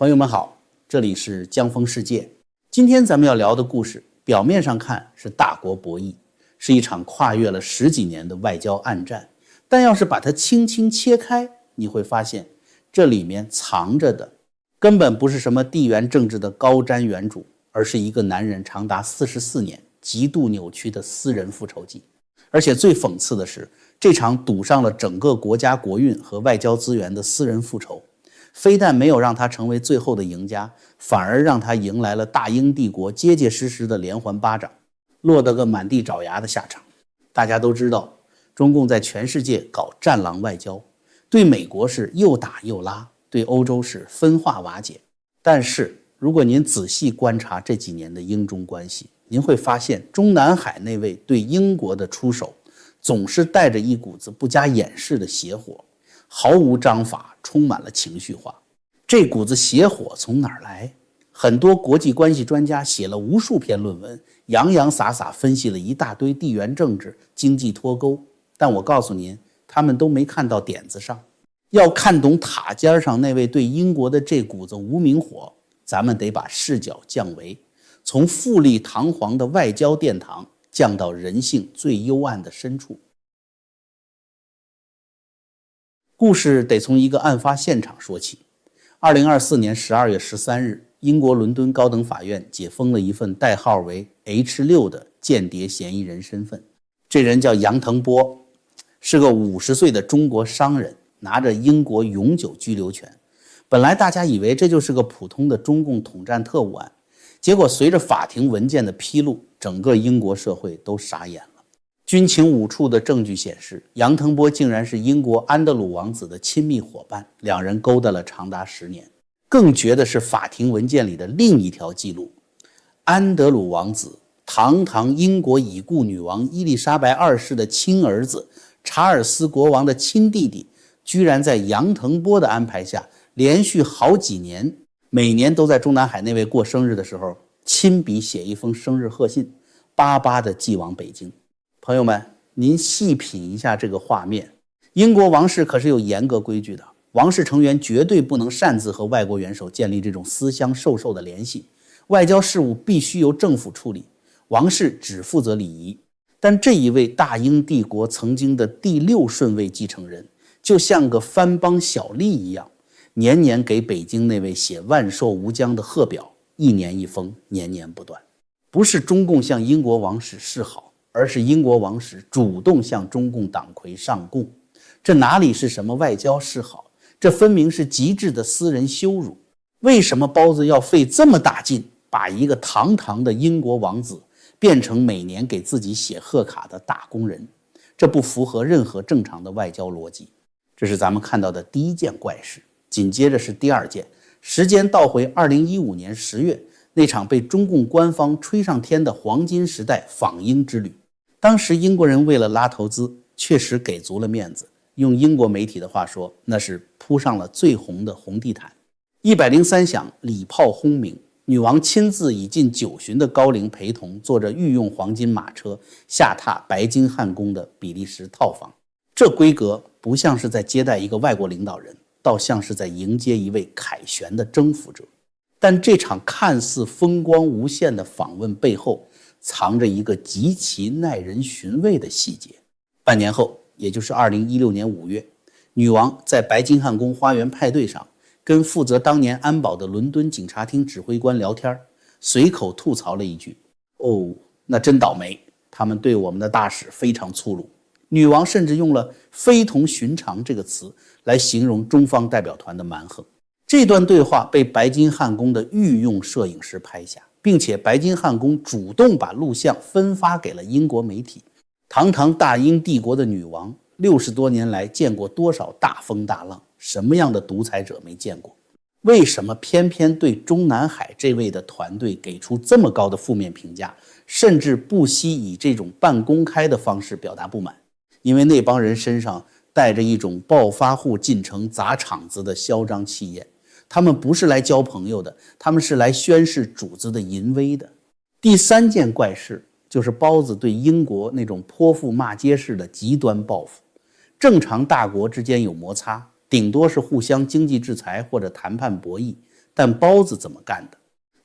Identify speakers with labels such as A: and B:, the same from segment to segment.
A: 朋友们好，这里是江峰世界。今天咱们要聊的故事，表面上看是大国博弈，是一场跨越了10几年的外交暗战，但要是把它轻轻切开，你会发现这里面藏着的根本不是什么地缘政治的高瞻远瞩，而是一个男人长达44年极度扭曲的私人复仇记。而且最讽刺的是，这场赌上了整个国家国运和外交资源的私人复仇，非但没有让他成为最后的赢家，反而让他迎来了大英帝国结结实实的连环巴掌，落得个满地找牙的下场。大家都知道，中共在全世界搞战狼外交，对美国是又打又拉，对欧洲是分化瓦解。但是如果您仔细观察这几年的英中关系，您会发现中南海那位对英国的出手总是带着一股子不加掩饰的邪火，毫无章法，充满了情绪化。这股子邪火从哪儿来？很多国际关系专家写了无数篇论文，洋洋洒洒分析了一大堆地缘政治、经济脱钩，但我告诉您，他们都没看到点子上。要看懂塔尖上那位对英国的这股子无名火，咱们得把视角降维，从富丽堂皇的外交殿堂降到人性最幽暗的深处。故事得从一个案发现场说起。2024年12月13日，英国伦敦高等法院解封了一份代号为 H6 的间谍嫌疑人身份。这人叫杨腾波，是个50岁的中国商人，拿着英国永久居留权。本来大家以为这就是个普通的中共统战特务案，结果随着法庭文件的披露，整个英国社会都傻眼了。军情五处的证据显示，杨腾波竟然是英国安德鲁王子的亲密伙伴，两人勾搭了长达10年。更绝的是法庭文件里的另一条记录，安德鲁王子，堂堂英国已故女王伊丽莎白2世的亲儿子，查尔斯国王的亲弟弟，居然在杨腾波的安排下，连续好几年，每年都在中南海那位过生日的时候，亲笔写一封生日贺信，巴巴地寄往北京。朋友们，您细品一下这个画面，英国王室可是有严格规矩的，王室成员绝对不能擅自和外国元首建立这种私相授受的联系，外交事务必须由政府处理，王室只负责礼仪。但这一位大英帝国曾经的第6顺位继承人，就像个藩邦小吏一样，年年给北京那位写万寿无疆的贺表，一年一封，年年不断。不是中共向英国王室示好，而是英国王室主动向中共党魁上供。这哪里是什么外交示好，这分明是极致的私人羞辱。为什么包子要费这么大劲，把一个堂堂的英国王子变成每年给自己写贺卡的打工人？这不符合任何正常的外交逻辑。这是咱们看到的第一件怪事。紧接着是第二件，时间倒回2015年10月，那场被中共官方吹上天的黄金时代访英之旅。当时英国人为了拉投资，确实给足了面子，用英国媒体的话说，那是铺上了最红的红地毯。103响，礼炮轰鸣，女王亲自以近90旬的高龄陪同，坐着御用黄金马车下榻白金汉宫的比利时套房。这规格不像是在接待一个外国领导人，倒像是在迎接一位凯旋的征服者。但这场看似风光无限的访问背后，藏着一个极其耐人寻味的细节。半年后，也就是2016年5月，女王在白金汉宫花园派对上跟负责当年安保的伦敦警察厅指挥官聊天，随口吐槽了一句：哦，那真倒霉，他们对我们的大使非常粗鲁。女王甚至用了非同寻常这个词来形容中方代表团的蛮横。这段对话被白金汉宫的御用摄影师拍下，并且白金汉宫主动把录像分发给了英国媒体。堂堂大英帝国的女王，60多年来见过多少大风大浪，什么样的独裁者没见过？为什么偏偏对中南海这位的团队给出这么高的负面评价，甚至不惜以这种半公开的方式表达不满？因为那帮人身上带着一种暴发户进城砸场子的嚣张气焰，他们不是来交朋友的，他们是来宣示主子的淫威的。第三件怪事就是包子对英国那种泼妇骂街式的极端报复。正常大国之间有摩擦，顶多是互相经济制裁或者谈判博弈，但包子怎么干的？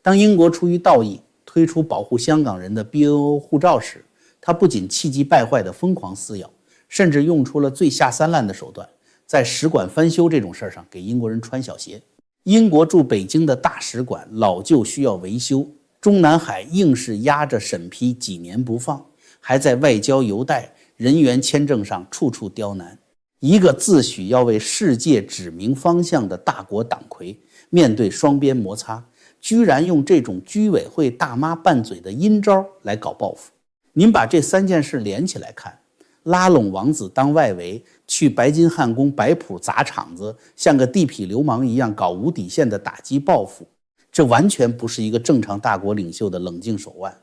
A: 当英国出于道义推出保护香港人的 BNO 护照时，他不仅气急败坏地疯狂撕咬，甚至用出了最下三滥的手段，在使馆翻修这种事上给英国人穿小鞋。英国驻北京的大使馆老旧需要维修，中南海硬是压着审批几年不放，还在外交邮贷、人员签证上处处刁难。一个自诩要为世界指明方向的大国党魁，面对双边摩擦，居然用这种居委会大妈拌嘴的阴招来搞报复。您把这3件事连起来看，拉拢王子当外围，去白金汉宫摆谱砸场子，像个地痞流氓一样搞无底线的打击报复，这完全不是一个正常大国领袖的冷静手腕，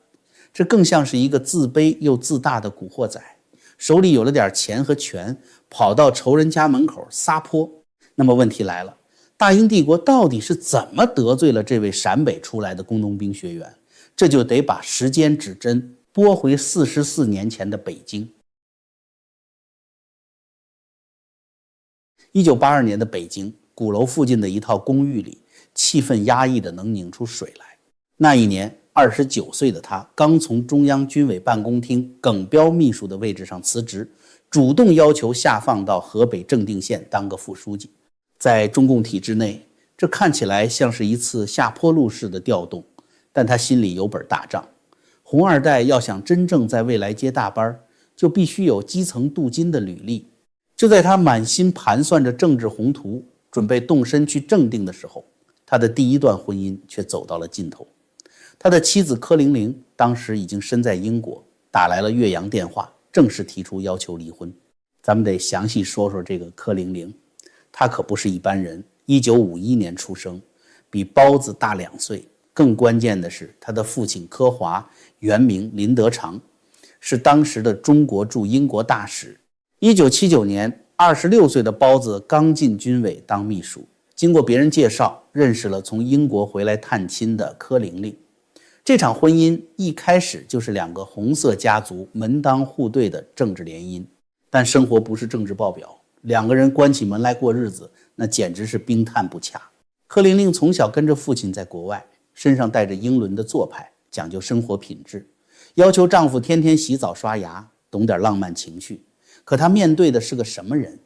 A: 这更像是一个自卑又自大的古惑仔，手里有了点钱和权，跑到仇人家门口撒泼。那么问题来了，大英帝国到底是怎么得罪了这位陕北出来的工农兵学员？这就得把时间指针拨回44年前的北京。1982年的北京，鼓楼附近的一套公寓里，气氛压抑的能拧出水来。那一年29岁的他刚从中央军委办公厅耿标秘书的位置上辞职，主动要求下放到河北正定县当个副书记。在中共体制内，这看起来像是一次下坡路式的调动，但他心里有本大账。红二代要想真正在未来接大班，就必须有基层镀金的履历。就在他满心盘算着政治宏图，准备动身去正定的时候，他的第一段婚姻却走到了尽头。他的妻子柯玲玲当时已经身在英国，打来了越洋电话，正式提出要求离婚。咱们得详细说说这个柯玲玲，她可不是一般人，1951年出生，比包子大2岁。更关键的是，他的父亲柯华原名林德长，是当时的中国驻英国大使。1979年，26岁的包子刚进军委当秘书，经过别人介绍，认识了从英国回来探亲的柯玲玲。这场婚姻一开始就是2个红色家族门当户对的政治联姻，但生活不是政治报表，2个人关起门来过日子，那简直是冰炭不洽。柯玲玲从小跟着父亲在国外，身上带着英伦的做派，讲究生活品质，要求丈夫天天洗澡刷牙，懂点浪漫情趣。可她面对的是个什么人？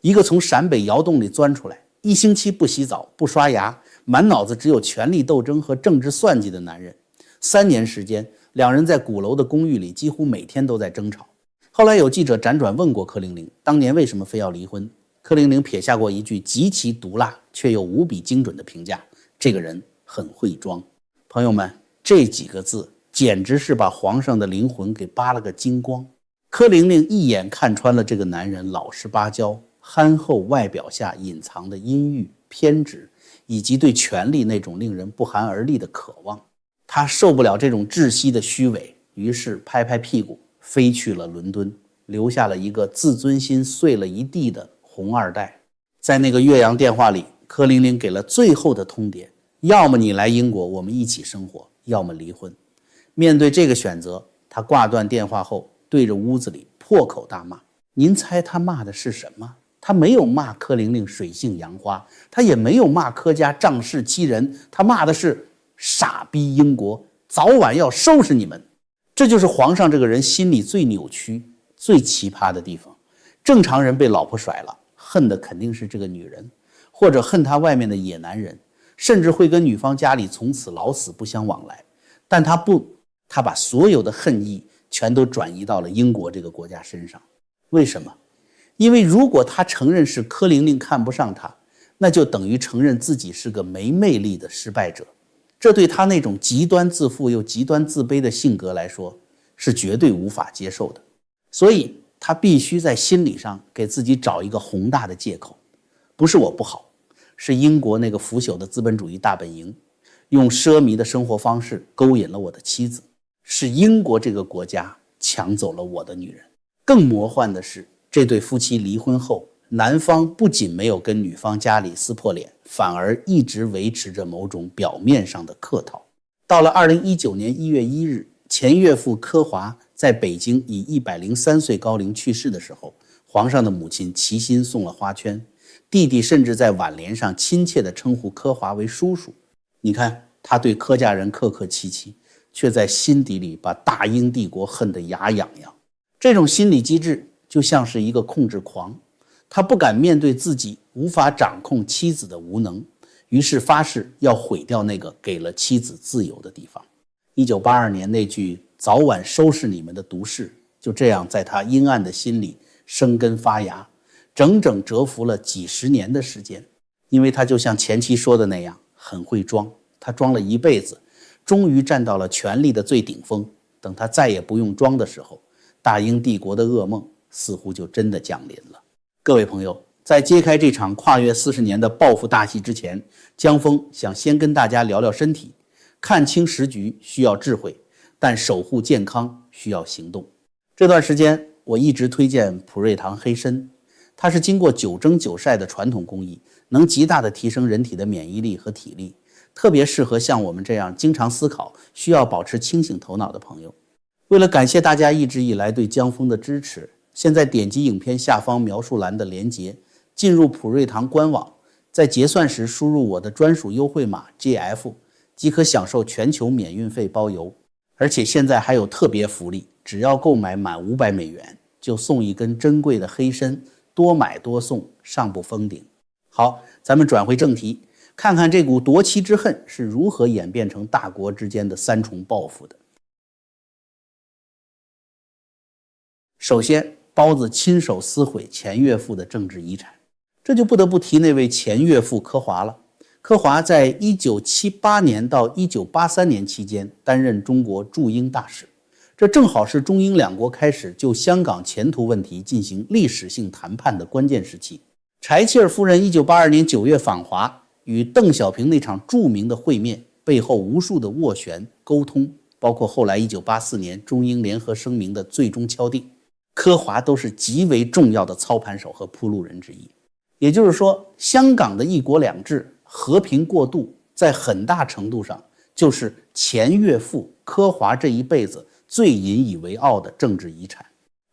A: 一个从陕北窑洞里钻出来，1星期不洗澡不刷牙，满脑子只有权力斗争和政治算计的男人。3年时间，2人在鼓楼的公寓里几乎每天都在争吵。后来有记者辗转问过柯玲玲，当年为什么非要离婚？柯玲玲撇下过一句极其毒辣却又无比精准的评价：这个人很会装。朋友们，这几个字简直是把皇上的灵魂给扒了个精光。柯玲玲一眼看穿了这个男人老实巴交、憨厚外表下隐藏的阴郁、偏执，以及对权力那种令人不寒而栗的渴望。她受不了这种窒息的虚伪，于是拍拍屁股飞去了伦敦，留下了一个自尊心碎了一地的红二代。在那个越洋电话里，柯玲玲给了最后的通牒：要么你来英国我们一起生活，要么离婚。面对这个选择，她挂断电话后对着屋子里破口大骂。您猜她骂的是什么？她没有骂柯玲玲水性杨花，她也没有骂柯家仗势欺人，她骂的是傻逼英国，早晚要收拾你们。这就是皇上这个人心里最扭曲、最奇葩的地方。正常人被老婆甩了，恨的肯定是这个女人，或者恨她外面的野男人，甚至会跟女方家里从此老死不相往来。但他不，他把所有的恨意全都转移到了英国这个国家身上。为什么？因为如果他承认是柯玲玲看不上他，那就等于承认自己是个没魅力的失败者。这对他那种极端自负又极端自卑的性格来说，是绝对无法接受的。所以他必须在心理上给自己找一个宏大的借口。不是我不好，是英国那个腐朽的资本主义大本营用奢靡的生活方式勾引了我的妻子，是英国这个国家抢走了我的女人。更魔幻的是，这对夫妻离婚后，男方不仅没有跟女方家里撕破脸，反而一直维持着某种表面上的客套。到了2019年1月1日，前岳父柯华在北京以103岁高龄去世的时候，皇上的母亲齐心送了花圈，弟弟甚至在挽联上亲切地称呼柯华为叔叔。你看他对柯家人客客气气，却在心底里把大英帝国恨得牙痒痒。这种心理机制就像是一个控制狂，他不敢面对自己无法掌控妻子的无能，于是发誓要毁掉那个给了妻子自由的地方。1982年那句早晚收拾你们的毒誓，就这样在他阴暗的心里生根发芽，整整蛰伏了几十年的时间。因为他就像前期说的那样，很会装，他装了一辈子，终于站到了权力的最顶峰。等他再也不用装的时候，大英帝国的噩梦似乎就真的降临了。各位朋友，在揭开这场跨越40年的报复大戏之前，江峰想先跟大家聊聊身体。看清时局需要智慧，但守护健康需要行动。这段时间我一直推荐普瑞堂黑参，它是经过9蒸9晒的传统工艺，能极大的提升人体的免疫力和体力，特别适合像我们这样经常思考、需要保持清醒头脑的朋友。为了感谢大家一直以来对江峰的支持，现在点击影片下方描述栏的连结，进入普瑞堂官网，在结算时输入我的专属优惠码 GF， 即可享受全球免运费包邮。而且现在还有特别福利，只要购买满500美元，就送一根珍贵的黑参，多买多送，上不封顶。好，咱们转回正题，看看这股夺妻之恨是如何演变成大国之间的3重报复的。首先，包子亲手撕毁前岳父的政治遗产，这就不得不提那位前岳父柯华了。柯华在1978年到1983年期间担任中国驻英大使，这正好是中英两国开始就香港前途问题进行历史性谈判的关键时期。柴契尔夫人1982年9月访华，与邓小平那场著名的会面背后无数的斡旋沟通，包括后来1984年中英联合声明的最终敲定，柯华都是极为重要的操盘手和铺路人之一。也就是说，香港的一国两制和平过渡在很大程度上就是前岳父柯华这一辈子最引以为傲的政治遗产。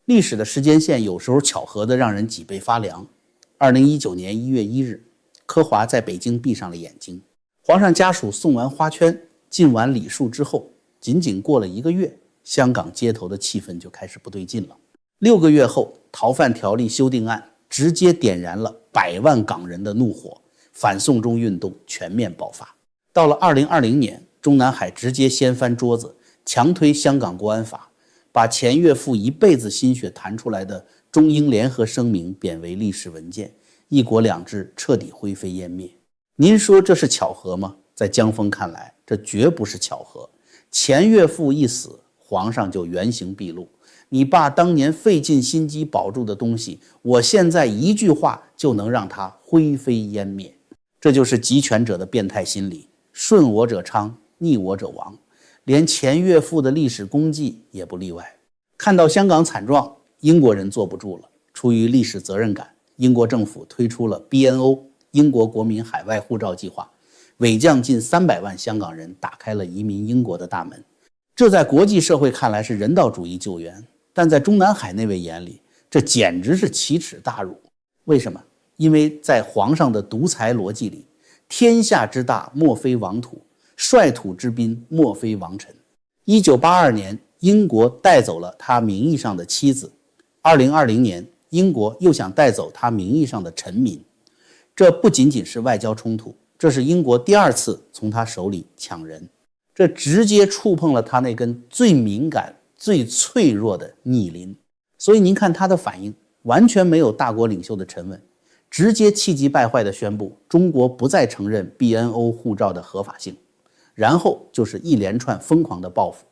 A: 历史的时间线有时候巧合的让人脊背发凉。2019年1月1日，柯华在北京闭上了眼睛。皇上家属送完花圈，进完礼数之后，仅仅过了1个月，香港街头的气氛就开始不对劲了。6个月后，逃犯条例修订案直接点燃了100万港人的怒火，反送中运动全面爆发。到了2020年，中南海直接掀翻桌子，强推香港国安法，把前岳父一辈子心血谈出来的中英联合声明贬为历史文件，一国两制彻底灰飞烟灭。您说这是巧合吗？在江峰看来，这绝不是巧合。前岳父一死，皇上就原形毕露。你爸当年费尽心机保住的东西，我现在一句话就能让它灰飞烟灭。这就是集权者的变态心理，顺我者昌，逆我者亡。连前岳父的历史功绩也不例外。看到香港惨状，英国人坐不住了。出于历史责任感，英国政府推出了 BNO 英国国民海外护照计划，委降近300万香港人，打开了移民英国的大门。这在国际社会看来是人道主义救援，但在中南海那位眼里，这简直是奇耻大辱。为什么？因为在皇上的独裁逻辑里，天下之大莫非王土，率土之滨莫非王臣。1982年，英国带走了他名义上的妻子，2020年，英国又想带走他名义上的臣民。这不仅仅是外交冲突，这是英国第2次从他手里抢人，这直接触碰了他那根最敏感最脆弱的逆鳞。所以您看他的反应完全没有大国领袖的沉稳，直接气急败坏地宣布中国不再承认 BNO 护照的合法性，然后就是一连串疯狂的报复，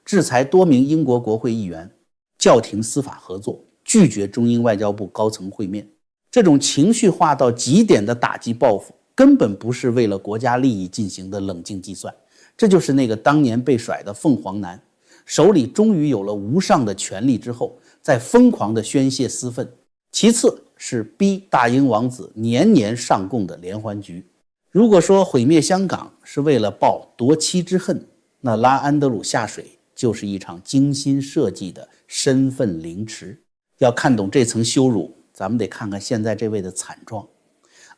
A: 制裁多名英国国会议员，叫停司法合作，拒绝中英外交部高层会面。这种情绪化到极点的打击报复根本不是为了国家利益进行的冷静计算，这就是那个当年被甩的凤凰男，手里终于有了无上的权力之后，在疯狂的宣泄私愤。其次是逼大英王子年年上供的连环局。如果说毁灭香港是为了报夺妻之恨，那拉安德鲁下水就是一场精心设计的身份凌迟。要看懂这层羞辱，咱们得看看现在这位的惨状。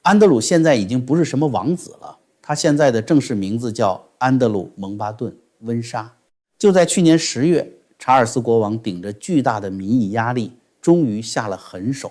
A: 安德鲁现在已经不是什么王子了，它现在的正式名字叫安德鲁蒙巴顿温莎。就在去年10月，查尔斯国王顶着巨大的民意压力，终于下了狠手，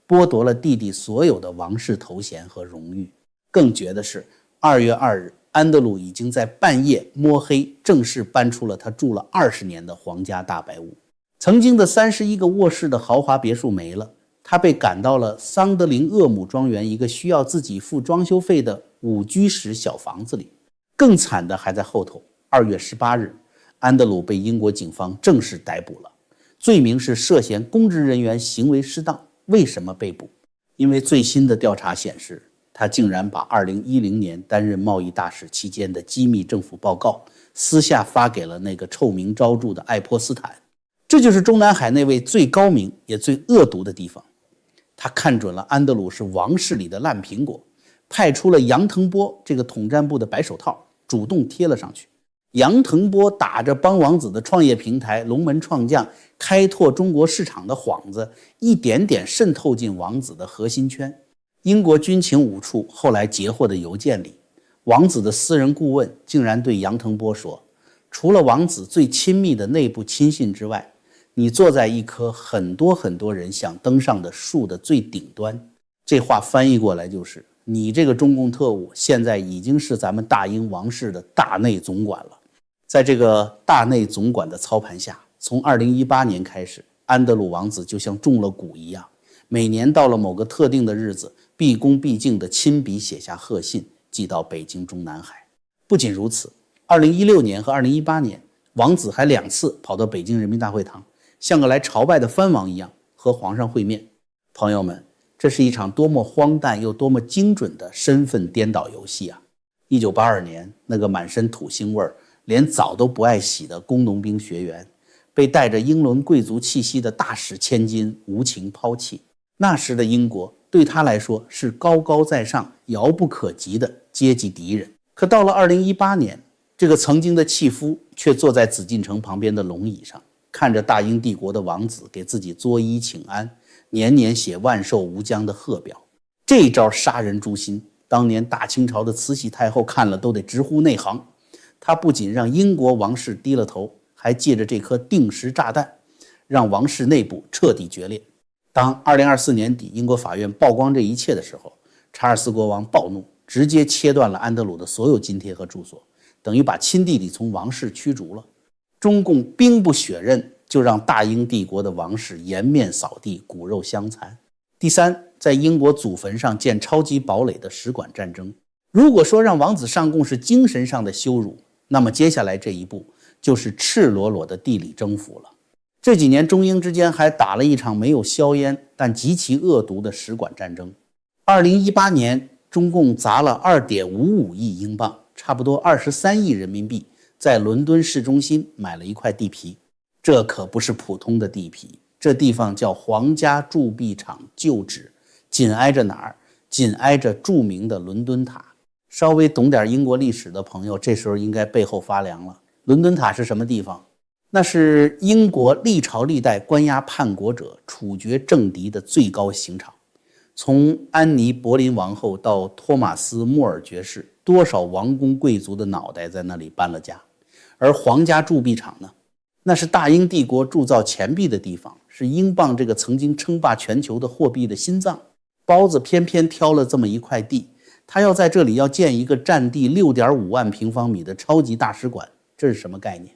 A: 剥夺了弟弟所有的王室头衔和荣誉。更绝的是，2月2日，安德鲁已经在半夜摸黑正式搬出了他住了20年的皇家大白屋。曾经的31个卧室的豪华别墅没了，他被赶到了桑德林厄姆庄园一个需要自己付装修费的5居室小房子里。更惨的还在后头。2月18日，安德鲁被英国警方正式逮捕了，罪名是涉嫌公职人员行为失当。为什么被捕？因为最新的调查显示，他竟然把2010年担任贸易大使期间的机密政府报告私下发给了那个臭名昭著的爱泼斯坦。这就是中南海那位最高明也最恶毒的地方。他看准了安德鲁是王室里的烂苹果，派出了杨腾波这个统战部的白手套，主动贴了上去。杨腾波打着帮王子的创业平台龙门创将开拓中国市场的幌子，一点点渗透进王子的核心圈。英国军情5处后来截获的邮件里，王子的私人顾问竟然对杨腾波说，除了王子最亲密的内部亲信之外，你坐在一棵很多人想登上的树的最顶端。这话翻译过来就是，你这个中共特务现在已经是咱们大英王室的大内总管了。在这个大内总管的操盘下，从2018年开始，安德鲁王子就像中了蛊一样，每年到了某个特定的日子，毕恭毕敬地亲笔写下贺信，寄到北京中南海。不仅如此，2016年和2018年，王子还2次跑到北京人民大会堂，像个来朝拜的藩王一样和皇上会面。朋友们，这是一场多么荒诞又多么精准的身份颠倒游戏啊！1982年，那个满身土腥味儿，连澡都不爱洗的工农兵学员，被带着英伦贵族气息的大使千金无情抛弃。那时的英国对他来说是高高在上、遥不可及的阶级敌人。可到了2018年，这个曾经的弃夫却坐在紫禁城旁边的龙椅上，看着大英帝国的王子给自己作揖请安，年年写万寿无疆的贺表。这招杀人诛心，当年大清朝的慈禧太后看了都得直呼内行。他不仅让英国王室低了头，还借着这颗定时炸弹，让王室内部彻底决裂。当2024年底英国法院曝光这一切的时候，查尔斯国王暴怒，直接切断了安德鲁的所有津贴和住所，等于把亲弟弟从王室驱逐了。中共兵不血刃，就让大英帝国的王室颜面扫地，骨肉相残。第三，在英国祖坟上建超级堡垒的使馆战争。如果说让王子上供是精神上的羞辱，那么接下来这一步就是赤裸裸的地理征服了。这几年中英之间还打了一场没有硝烟但极其恶毒的使馆战争。2018年，中共砸了2.55亿英镑，差不多23亿人民币，在伦敦市中心买了一块地皮。这可不是普通的地皮，这地方叫皇家铸币厂旧址，紧挨着哪儿？紧挨着著名的伦敦塔。稍微懂点英国历史的朋友，这时候应该背后发凉了。伦敦塔是什么地方？那是英国历朝历代关押叛国者、处决政敌的最高刑场。从安妮·柏林王后到托马斯·莫尔爵士，多少王公贵族的脑袋在那里搬了家。而皇家铸币厂呢？那是大英帝国铸造钱币的地方，是英镑这个曾经称霸全球的货币的心脏。包子偏偏挑了这么一块地，他要在这里要建一个占地6.5万平方米的超级大使馆。这是什么概念？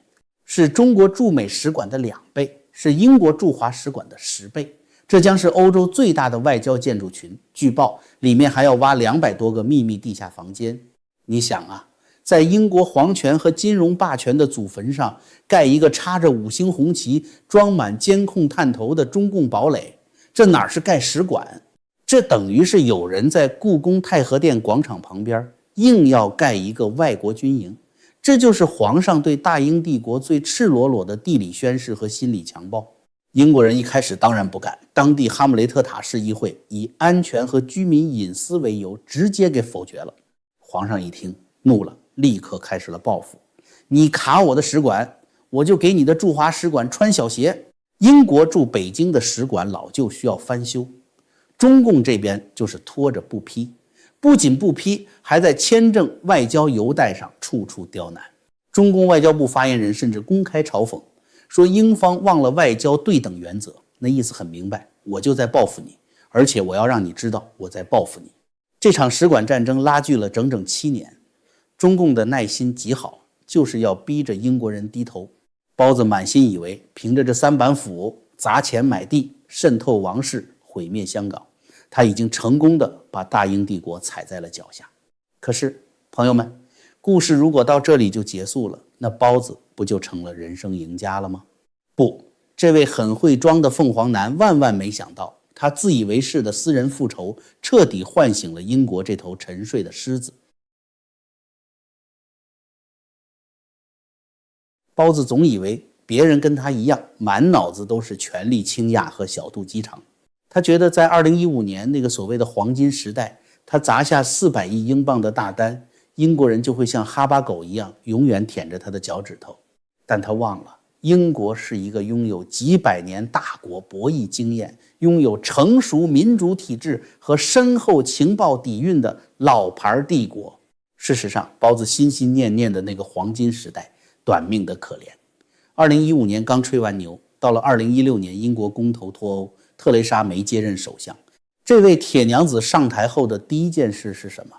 A: 是中国驻美使馆的2倍，是英国驻华使馆的10倍。这将是欧洲最大的外交建筑群，据报里面还要挖200多个秘密地下房间。你想啊，在英国皇权和金融霸权的祖坟上盖一个插着5星红旗、装满监控探头的中共堡垒，这哪是盖使馆？这等于是有人在故宫太和殿广场旁边硬要盖一个外国军营。这就是皇上对大英帝国最赤裸裸的地理宣示和心理强暴。英国人一开始当然不敢，当地哈姆雷特塔市议会以安全和居民隐私为由直接给否决了。皇上一听怒了，立刻开始了报复。你卡我的使馆，我就给你的驻华使馆穿小鞋。英国驻北京的使馆老旧需要翻修，中共这边就是拖着不批。不仅不批，还在签证、外交邮带上处处刁难。中共外交部发言人甚至公开嘲讽，说英方忘了外交对等原则，那意思很明白，我就在报复你，而且我要让你知道我在报复你。这场使馆战争拉锯了整整7年，中共的耐心极好，就是要逼着英国人低头。包子满心以为凭着这3板斧砸钱买地，渗透王室，毁灭香港，他已经成功的把大英帝国踩在了脚下。可是朋友们，故事如果到这里就结束了，那包子不就成了人生赢家了吗？不，这位很会装的凤凰男万万没想到，他自以为是的私人复仇彻底唤醒了英国这头沉睡的狮子。包子总以为别人跟他一样，满脑子都是权力倾轧和小肚鸡肠。他觉得在2015年那个所谓的黄金时代，他砸下400亿英镑的大单，英国人就会像哈巴狗一样永远舔着他的脚趾头。但他忘了，英国是一个拥有几百年大国博弈经验，拥有成熟民主体制和深厚情报底蕴的老牌帝国。事实上，包子心心念念的那个黄金时代短命的可怜。2015年刚吹完牛，到了2016年英国公投脱欧，特蕾莎梅接任首相。这位铁娘子上台后的第一件事是什么？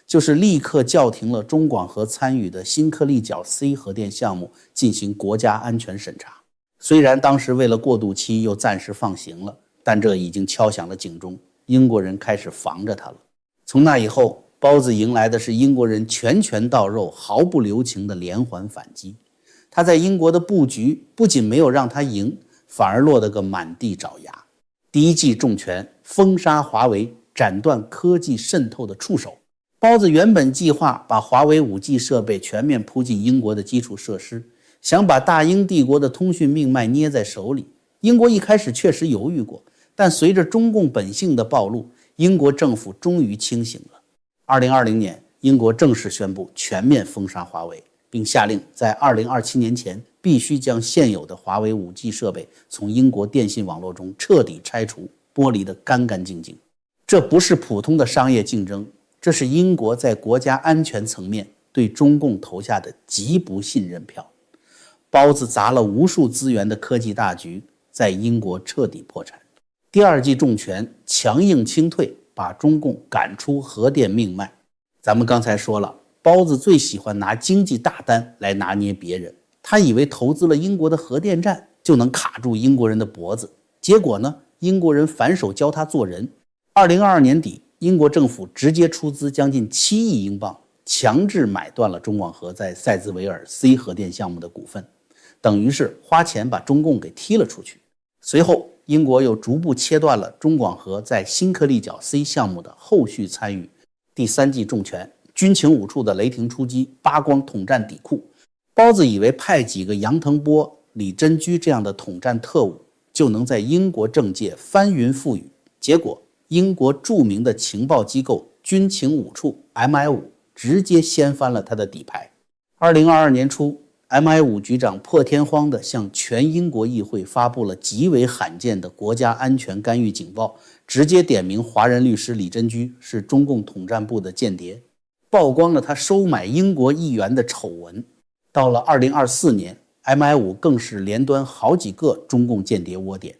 A: 就是立刻叫停了中广核参与的新克利角 C 核电项目进行国家安全审查。虽然当时为了过渡期又暂时放行了，但这已经敲响了警钟，英国人开始防着他了。从那以后，包子迎来的是英国人拳拳到肉、毫不留情的连环反击。他在英国的布局不仅没有让他赢，反而落得个满地找牙。第一记重拳封杀华为，斩断科技渗透的触手。包子原本计划把华为 5G 设备全面铺进英国的基础设施，想把大英帝国的通讯命脉捏在手里。英国一开始确实犹豫过，但随着中共本性的暴露，英国政府终于清醒了。2020年，英国正式宣布全面封杀华为，并下令在2027年前必须将现有的华为 5G 设备从英国电信网络中彻底拆除，剥离得干干净净。这不是普通的商业竞争，这是英国在国家安全层面对中共投下的极不信任票。包子砸了无数资源的科技大局在英国彻底破产。第二记重拳强硬清退，把中共赶出核电命脉。咱们刚才说了，包子最喜欢拿经济大单来拿捏别人，他以为投资了英国的核电站就能卡住英国人的脖子，结果呢，英国人反手教他做人。2022年底，英国政府直接出资将近7亿英镑，强制买断了中广核在塞兹维尔 C 核电项目的股份，等于是花钱把中共给踢了出去。随后，英国又逐步切断了中广核在新克利角 C 项目的后续参与。第三记重拳，军情五处的雷霆出击，扒光统战底裤。包子以为派几个杨腾波、李珍居这样的统战特务就能在英国政界翻云覆雨，结果英国著名的情报机构军情五处 MI5 直接掀翻了他的底牌。2022年初， MI5 局长破天荒地向全英国议会发布了极为罕见的国家安全干预警报，直接点名华人律师李珍居是中共统战部的间谍，曝光了他收买英国议员的丑闻。到了2024年， MI5 更是连端好几个中共间谍窝点，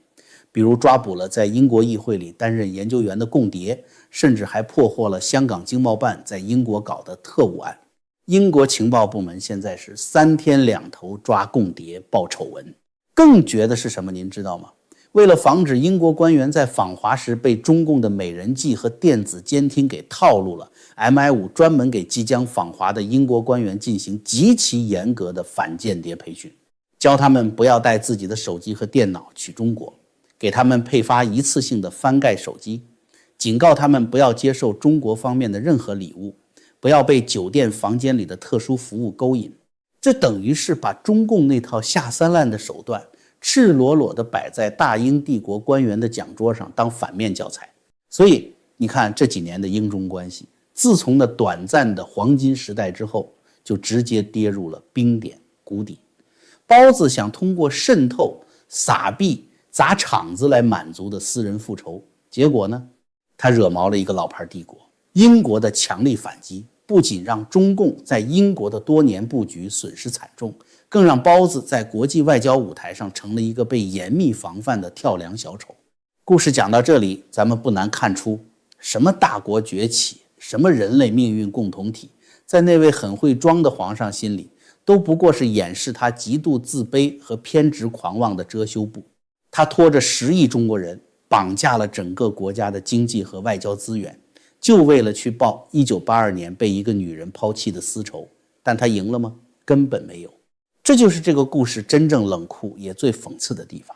A: 比如抓捕了在英国议会里担任研究员的共谍，甚至还破获了香港经贸办在英国搞的特务案。英国情报部门现在是3天2头抓共谍报丑闻。更绝的是什么您知道吗？为了防止英国官员在访华时被中共的美人计和电子监听给套路了， MI5 专门给即将访华的英国官员进行极其严格的反间谍培训，教他们不要带自己的手机和电脑去中国，给他们配发一次性的翻盖手机，警告他们不要接受中国方面的任何礼物，不要被酒店房间里的特殊服务勾引。这等于是把中共那套下三滥的手段赤裸裸地摆在大英帝国官员的讲桌上当反面教材。所以你看这几年的英中关系，自从那短暂的黄金时代之后，就直接跌入了冰点谷底。包子想通过渗透、撒币、砸场子来满足的私人复仇，结果呢，他惹毛了一个老牌帝国。英国的强力反击不仅让中共在英国的多年布局损失惨重，更让包子在国际外交舞台上成了一个被严密防范的跳梁小丑。故事讲到这里，咱们不难看出，什么大国崛起，什么人类命运共同体，在那位很会装的皇上心里，都不过是掩饰他极度自卑和偏执狂妄的遮羞布。他拖着10亿中国人，绑架了整个国家的经济和外交资源，就为了去报1982年被一个女人抛弃的私仇。但他赢了吗？根本没有。这就是这个故事真正冷酷也最讽刺的地方。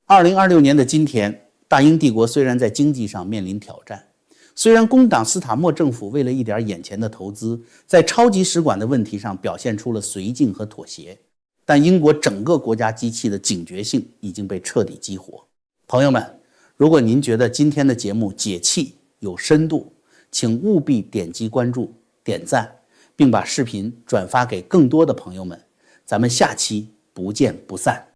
A: 2026年的今天，大英帝国虽然在经济上面临挑战，虽然工党斯塔默政府为了一点眼前的投资，在超级使馆的问题上表现出了绥靖和妥协，但英国整个国家机器的警觉性已经被彻底激活。朋友们，如果您觉得今天的节目解气有深度，请务必点击关注、点赞，并把视频转发给更多的朋友们。咱们下期不见不散。